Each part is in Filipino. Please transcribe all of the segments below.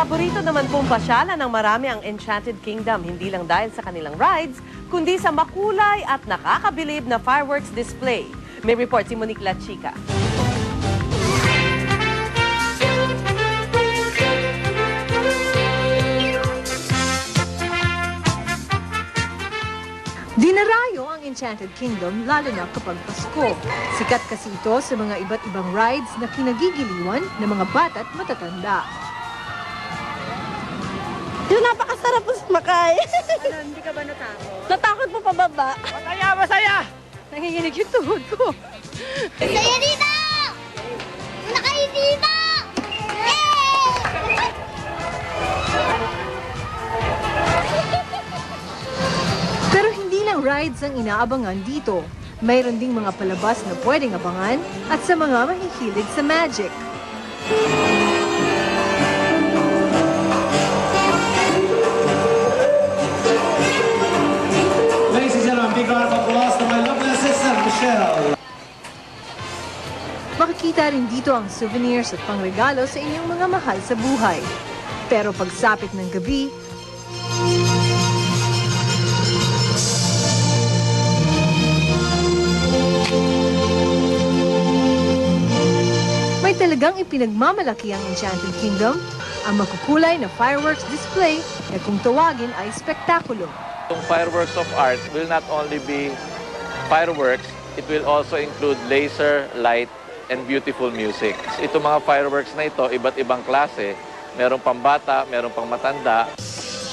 Paborito naman pong pasyalan ng marami ang Enchanted Kingdom, hindi lang dahil sa kanilang rides, kundi sa makulay at nakakabilib na fireworks display. May report si Monique La Chica. Dinarayo ang Enchanted Kingdom lalo na kapag Pasko. Sikat kasi ito sa mga iba't ibang rides na kinagigiliwan ng mga bata at matatanda. Yung napakasarap po sumakay. Hindi ka ba natakot? Natakot po pababa. Masaya, masaya! Nanginginig yung tuhod ko. Saya dito! Una kayo dito! Yay! Pero hindi lang rides ang inaabangan dito. Mayroon ding mga palabas na pwedeng abangan at sa mga mahihilig sa magic. Ladies and gentlemen, big round of applause to my lovely assistant, Michelle. Makikita rin dito ang souvenirs at pangregalo sa inyong mga mahal sa buhay. Pero pagsapit ng gabi, may talagang ipinagmamalaki ang Enchanted Kingdom, ang makukulay na fireworks display na kung tawagin ay spektakulo. Yung fireworks of art will not only be fireworks, it will also include laser, light, and beautiful music. Itong mga fireworks na ito, iba't ibang klase. Merong pambata, merong pang matanda.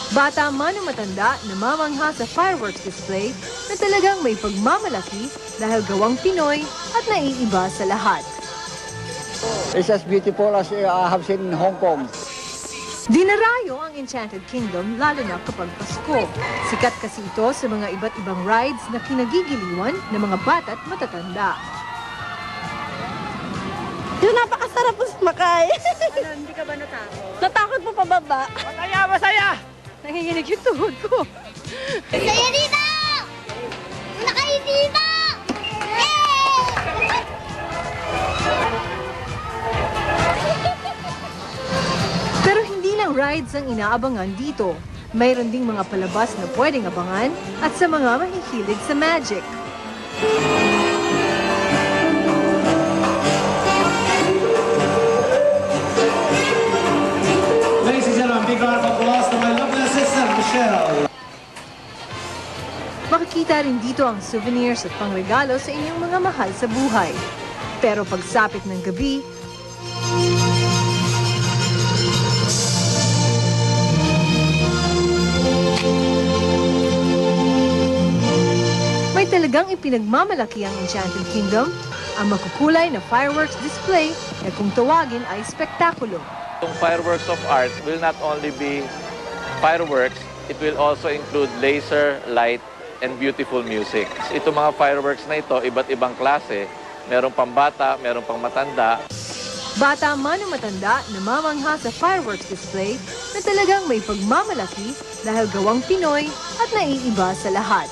Bata man o matanda, namamangha sa fireworks display na talagang may pagmamalaki dahil gawang Pinoy at naiiba sa lahat. It's as beautiful as I have seen in Hong Kong. Dinarayo ang Enchanted Kingdom lalo na kapag Pasko. Sikat kasi ito sa mga iba't ibang rides na kinagigiliwan ng mga bata at matatanda. Yung napakasarap po sumakay. Hindi ka ba natakot? Natakot po pababa. Masaya, masaya! Nanginginig yung tuhod ko. Saya dito! Una kayo dito! Yay! Pero hindi lang rides ang inaabangan dito. Mayroon ding mga palabas na pwedeng abangan at sa mga mahihilig sa magic. Ladies and gentlemen, big round of applause to my lovely assistant, Michelle. Makikita rin dito ang souvenirs at pangregalo sa inyong mga mahal sa buhay. Pero pagsapit ng gabi, may talagang ipinagmamalaki ang Enchanted Kingdom, ang makukulay na fireworks display na kung tawagin ay spektakulo. Yung fireworks of art will not only be fireworks, it will also include laser, light, and beautiful music. Itong mga fireworks na ito, iba't ibang klase. Merong pambata, merong pang matanda. Bata man o matanda, namamangha sa fireworks display na talagang may pagmamalaki dahil gawang Pinoy at naiiba sa lahat.